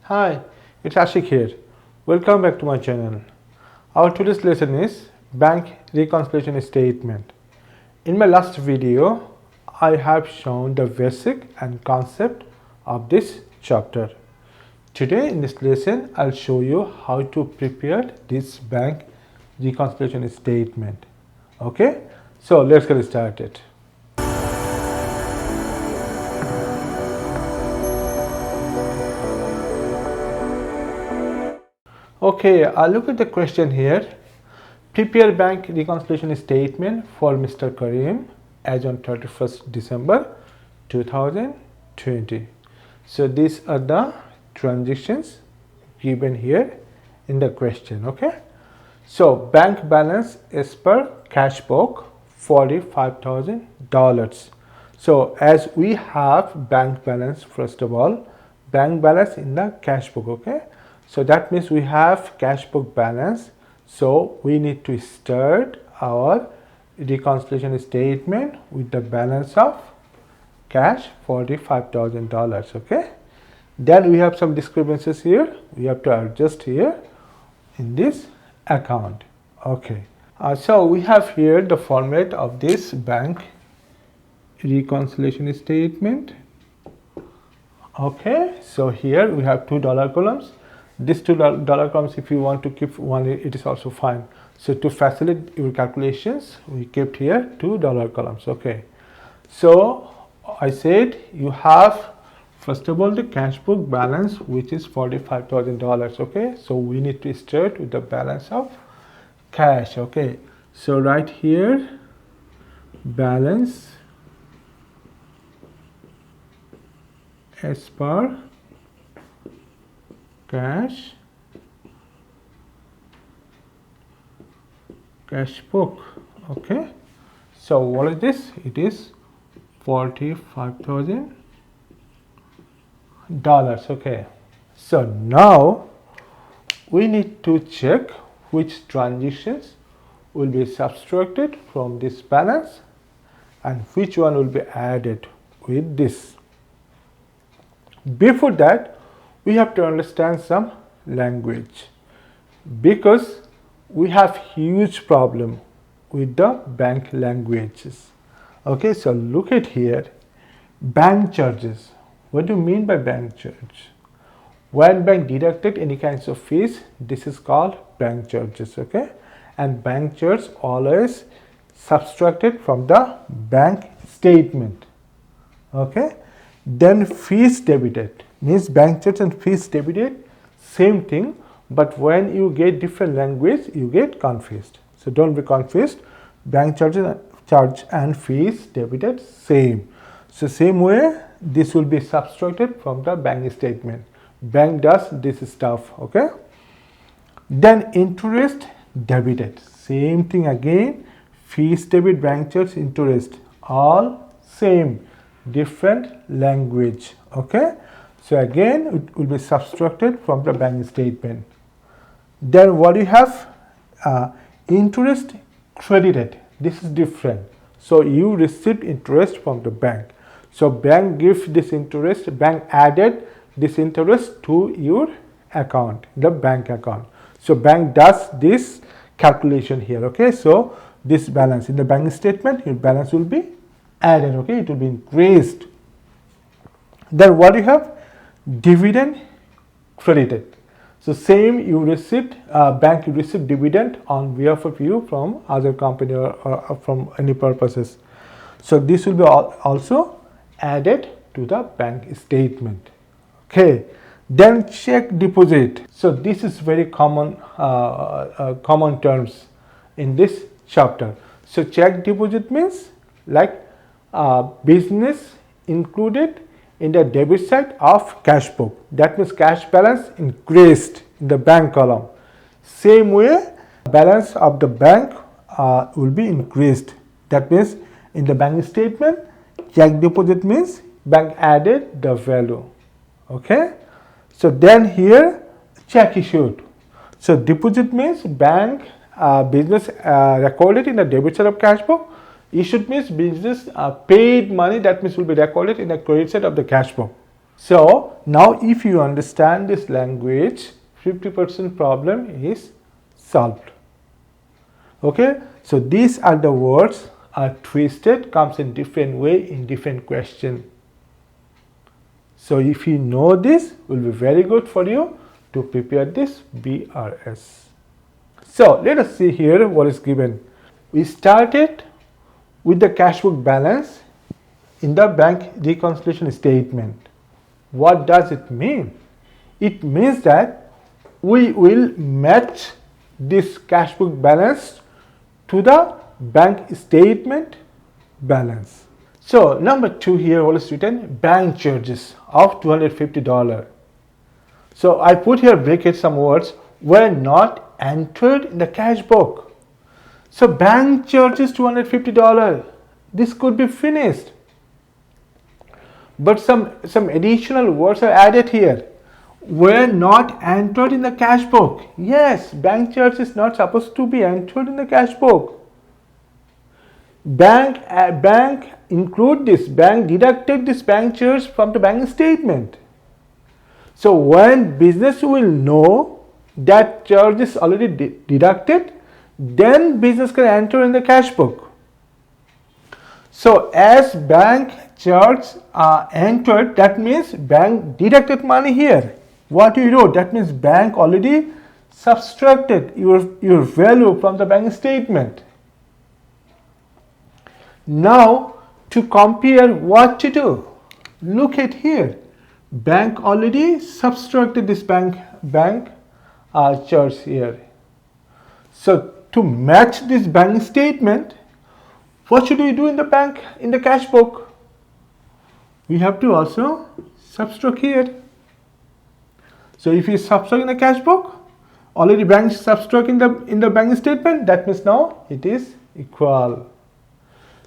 Hi, it's Ashik here. Welcome back to my channel. Our today's lesson is bank reconciliation statement. In my last video, I have shown the basic and concept of this chapter. Today in this lesson, I'll show you how to prepare this bank reconciliation statement. Okay, so let's get started. Okay, I'll look at the question here. Prepare bank reconciliation statement for Mr. Karim as on 31st December 2020. So these are the transactions given here in the question. Okay, so bank balance as per cash book $45,000. So as we have bank balance, first of all, bank balance in the cash book. Okay, so that means we have cash book balance. So we need to start our reconciliation statement with the balance of cash $45,000. Okay, then we have some discrepancies here. We have to adjust here in this account. Okay, so we have here the format of this bank reconciliation statement. Okay, so here we have $2 columns. This $2 columns, if you want to keep one, it is also fine. So to facilitate your calculations, we kept here $2 columns. Okay, so I said you have first of all the cash book balance, which is $45,000. Okay, so we need to start with the balance of cash. Okay, so right here, balance as per cash book. Okay, so what is this? It is $45,000. Okay, so now we need to check which transactions will be subtracted from this balance and which one will be added with this. Before that, we have to understand some language, because we have huge problem with the bank languages. Okay, so look at here, bank charges. What do you mean by bank charge? When bank deducted any kinds of fees, this is called bank charges. Okay, and bank charge always subtracted from the bank statement. Okay, then fees debited means bank charge and fees debited, same thing, but when you get different language, you get confused. So don't be confused. Bank charge and fees debited, same. So same way, this will be subtracted from the bank statement. Bank does this stuff. Okay, then interest debited, same thing again. Fees debit, bank charge, interest, all same, different language. Okay, so again it will be subtracted from the bank statement. Then what you have, interest credited, this is different. So you received interest from the bank, so bank gives this interest, bank added this interest to your account, the bank account. So bank does this calculation here. Okay, so this balance in the bank statement, your balance will be added. Okay, it will be increased. Then what you have, dividend credited. So same, you received, bank you received dividend on behalf of you from other company or from any purposes. So this will be also added to the bank statement. Okay, then check deposit. So this is very common common terms in this chapter. So check deposit means like business included in the debit side of cash book. That means cash balance increased in the bank column. Same way, balance of the bank will be increased. That means in the bank statement, check deposit means bank added the value. Okay, so then here check issued. So deposit means bank business recorded in the debit side of cash book. Issued means business paid money, that means will be recorded in the credit side of the cash book. So now if you understand this language, 50% problem is solved. Okay, so these are the words are twisted, comes in different way in different question. So if you know this, will be very good for you to prepare this BRS. So let us see here what is given. We started with the cash book balance in the bank reconciliation statement. What does it mean? It means that we will match this cash book balance to the bank statement balance. So number 2 here, what is written? Bank charges of $250. So I put here bracket some words were not entered in the cash book. So bank charges $250. This could be finished. But some additional words are added here. Were not entered in the cash book. Yes, bank charge is not supposed to be entered in the cash book. Bank include this, bank deducted this bank charge from the bank statement. So when business will know that charge is already deducted, then business can enter in the cash book. So as bank charge entered, that means bank deducted money here. What you wrote, that means bank already subtracted your value from the bank statement. Now to compare, what to do? Look at here. Bank already subtracted this bank charge here. So to match this bank statement, what should we do in the cash book? We have to also subtract here. So if you subtract in the cash book, already bank subtract in the bank statement, that means now it is equal.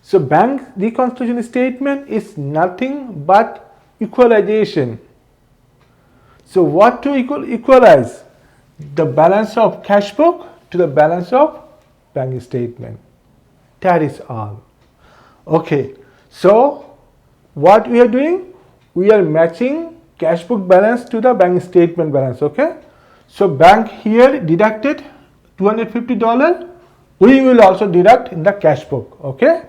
So bank reconciliation statement is nothing but equalization. So what to equalize? The balance of cash book to the balance of bank statement. That is all. Okay, so what we are doing? We are matching cash book balance to the bank statement balance. Okay, so bank here deducted $250. We will also deduct in the cash book. Okay,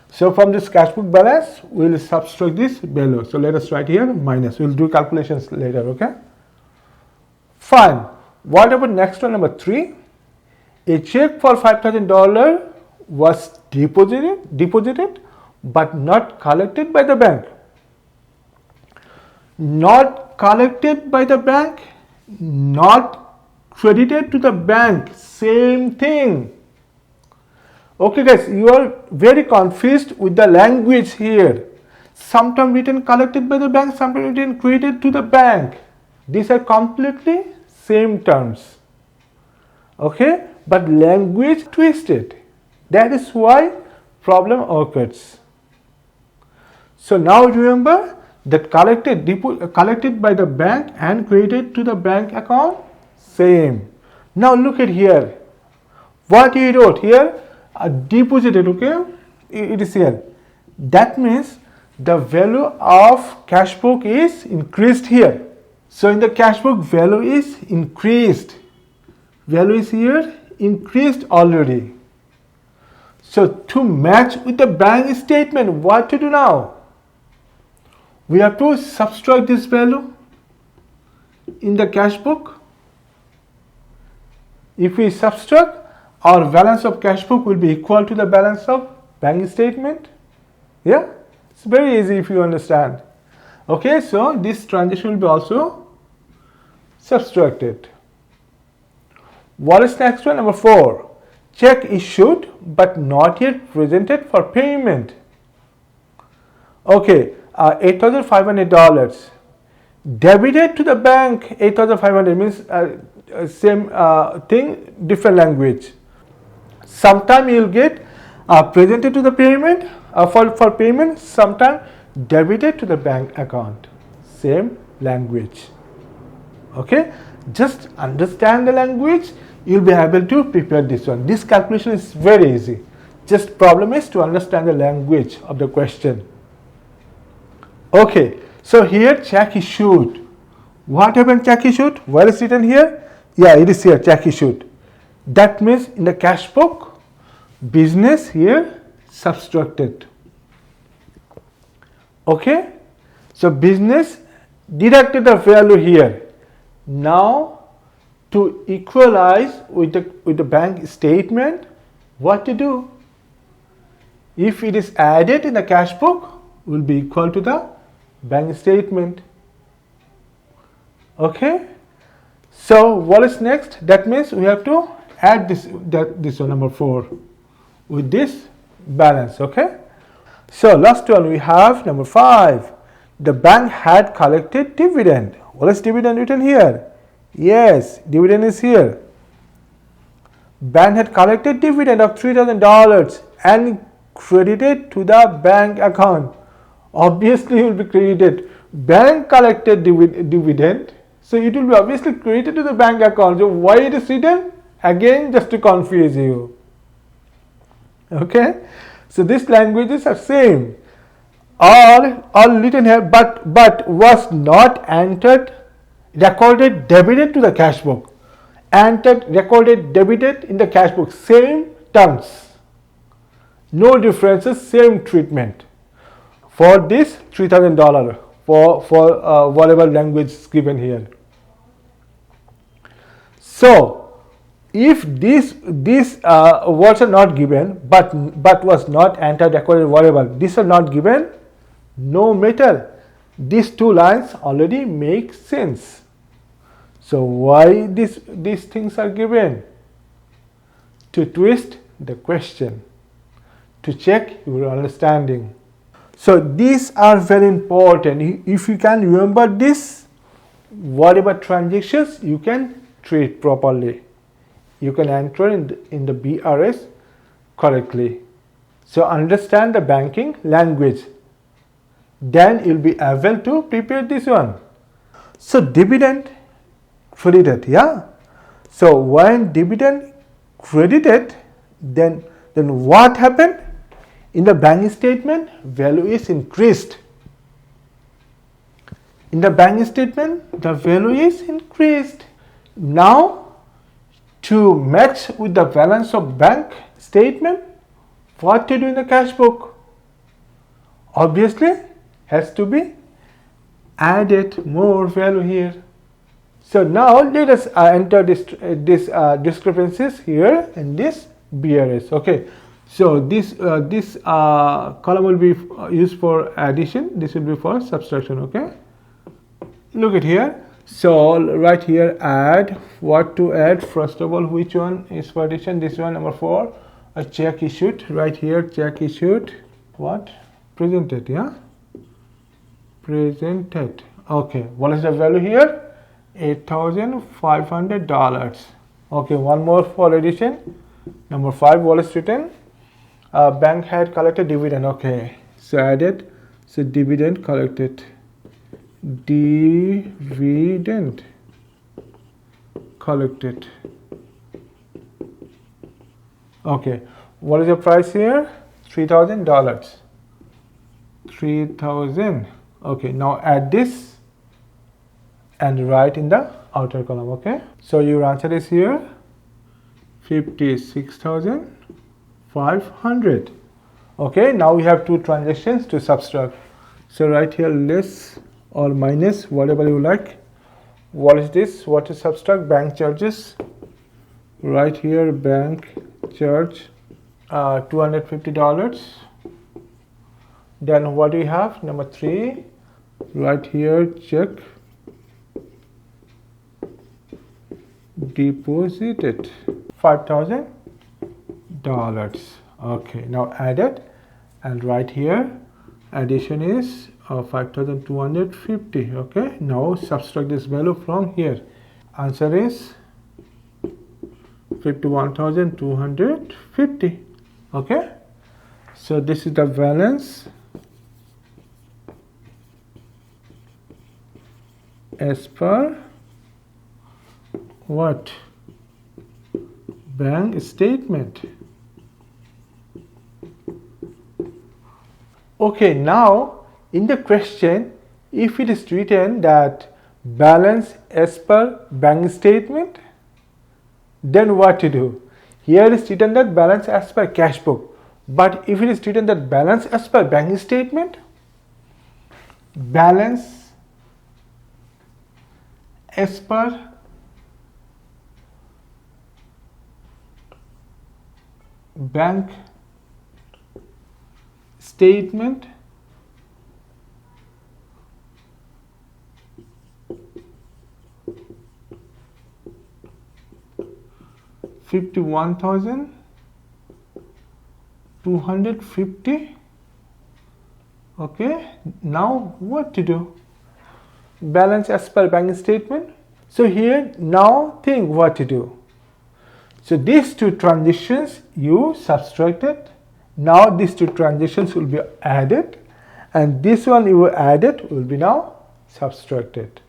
so from this cash book balance, we will subtract this below. So let us write here minus. We will do calculations later. Okay, fine. What about next one, number 3? A check for $5,000 was deposited but not collected by the bank. Not collected by the bank, not credited to the bank, same thing. Okay guys, you are very confused with the language here. Sometimes written collected by the bank, sometimes written credited to the bank. These are completely same terms. Okay, but language twisted. That is why problem occurs. So now remember that collected by the bank and credited to the bank account, same. Now look at here. What you wrote here, deposited, okay? It is here. That means the value of cash book is increased here. So in the cash book, value is increased. Value is here increased already. So to match with the bank statement, what to do now? We have to subtract this value in the cash book. If we subtract, our balance of cash book will be equal to the balance of bank statement. Yeah, it's very easy if you understand. Okay, so this transaction will be also subtracted. What is next one? Number 4. Check issued but not yet presented for payment. Okay, $8,500 debited to the bank. $8,500 means same thing, different language. Sometime you will get presented to the payment for payment. Sometime debited to the bank account. Same language. Okay, just understand the language. You'll be able to prepare this one. This calculation is very easy. Just problem is to understand the language of the question. Okay, So here check issued. What happened check issued? Where is written here? Yeah, it is here, check issued. That means in the cash book, business here subtracted. Okay, so business deducted the value here. Now to equalize with the bank statement, what to do? If it is added in the cash book, will be equal to the bank statement. Okay, so what is next? That means we have to add this one, number 4, with this balance. Okay, so last one we have number 5. The bank had collected dividend. What is dividend written here? Yes, dividend is here. Bank had collected dividend of $3,000 and credited to the bank account. Obviously, it will be credited. Bank collected dividend, so it will be obviously credited to the bank account. So why it is written? Again, just to confuse you. Okay, so these languages are same. All written here, but was not entered, recorded, debited to the cash book. Entered, recorded, debited in the cash book. Same terms. No differences, same treatment. For this $3,000 for whatever language is given here. So if these words are not given, but was not entered, recorded, whatever, these are not given, no matter. These two lines already make sense. So why these things are given? To twist the question, to check your understanding. So these are very important. If you can remember this, whatever transactions you can treat properly. You can enter in the BRS correctly. So understand the banking language. Then you'll be able to prepare this one. So dividend credited, yeah. So when dividend credited, then what happened? In the bank statement, value is increased. In the bank statement, the value is increased. Now, to match with the balance of bank statement, what to do in the cash book? Obviously, has to be added more value here. So now let us enter this discrepancies here in this BRS. Okay. So this column will be used for addition. This will be for subtraction. Okay. Look at here. So right here, add. What to add? First of all, which one is for addition? This one, number 4. A check issued. Right here, check issued. What? Presented. Yeah. Presented. Okay. What is the value here? $8,500. Okay. One more for addition. Number 5. What is written? Bank had collected dividend. Okay. So added. So dividend collected. Dividend collected. Okay, what is the price here? $3,000. 3,000. Okay, now add this and write in the outer column. Okay, so your answer is here 56,500. Okay, now we have two transactions to subtract. So right here less or minus, whatever you like. What is this? What is subtract? Bank charges. Right here, bank charge $250. Then what do we have? Number 3. Right here, check deposited $5,000. Okay, now add it, and right here addition is 5,250. Okay, now subtract this value from here. Answer is 51,250. Okay, so this is the balance as per what? Bank statement. Okay, now in the question if it is written that balance as per bank statement, then what to do? Here is written that balance as per cash book, but if it is written that balance as per bank statement, balance as per bank statement, $51,250. Okay, now what to do? Balance as per bank statement. So here now think what to do. So these two transactions you subtracted. Now these two transactions will be added, and this one you added will be now subtracted.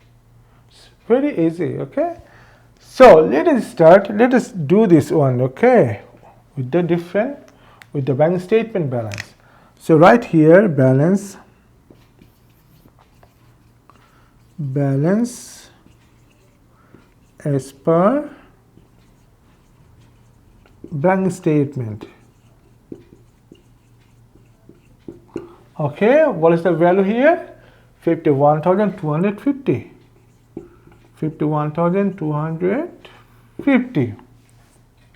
It's very easy. Okay. So let us start. Let us do this one. Okay, with the bank statement balance. So right here balance as per bank statement. Okay, what is the value here? 51,250. 51,250.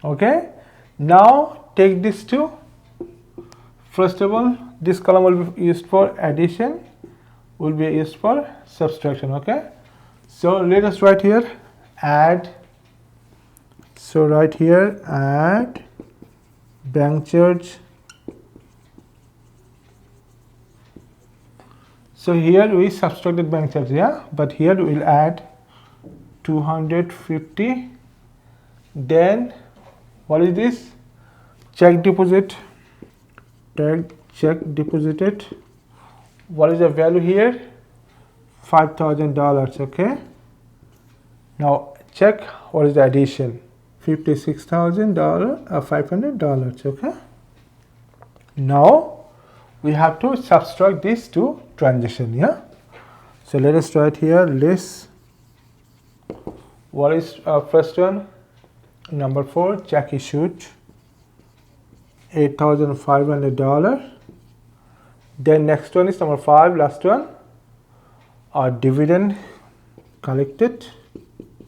Okay, now take this two. First of all, this column will be used for addition, will be used for subtraction. Okay, so let us write here add. So right here add bank charge. So here we subtracted bank charge, yeah, but here we will add 250. Then what is this? Check deposit. Check deposited. What is the value here? $5,000. Okay, now check what is the addition. $56,500. Okay, now we have to subtract these two transactions. Yeah, so let us write here less. What is first one? Number 4, check issued, $8,500. Then next one is number 5, last one, dividend collected,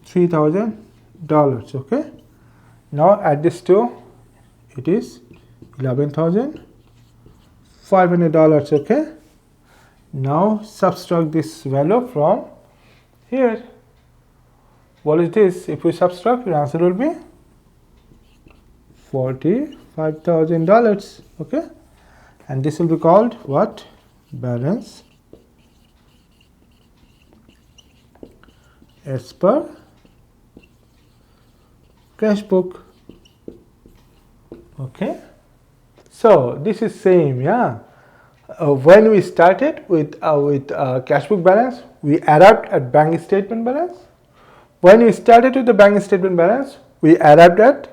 $3,000. Okay, now add this two, it is $11,500. Okay, now subtract this value from here. What is this? If we subtract, your answer will be $45,000. Okay, and this will be called what? Balance as per cash book. Okay, so this is same. Yeah, when we started with cash book balance, we arrived at bank statement balance. When we started with the bank statement balance, we arrived at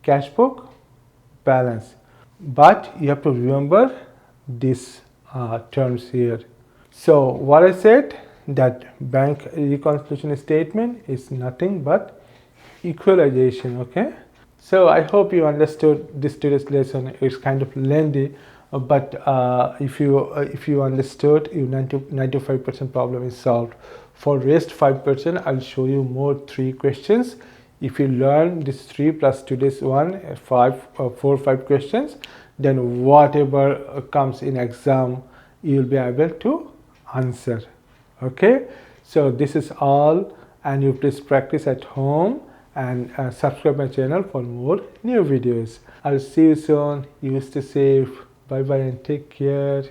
cash book balance. But you have to remember these terms here. So what I said, that bank reconciliation statement is nothing but equalization. Okay, so I hope you understood this today's lesson. It's kind of lengthy, but if you understood, your 95% problem is solved. For rest 5%, I'll show you more 3 questions. If you learn this 3 plus today's 1, 4 or 5 questions, then whatever comes in exam, you'll be able to answer. Okay, so this is all, and you please practice at home and subscribe my channel for more new videos. I'll see you soon. You stay safe. Bye bye and take care.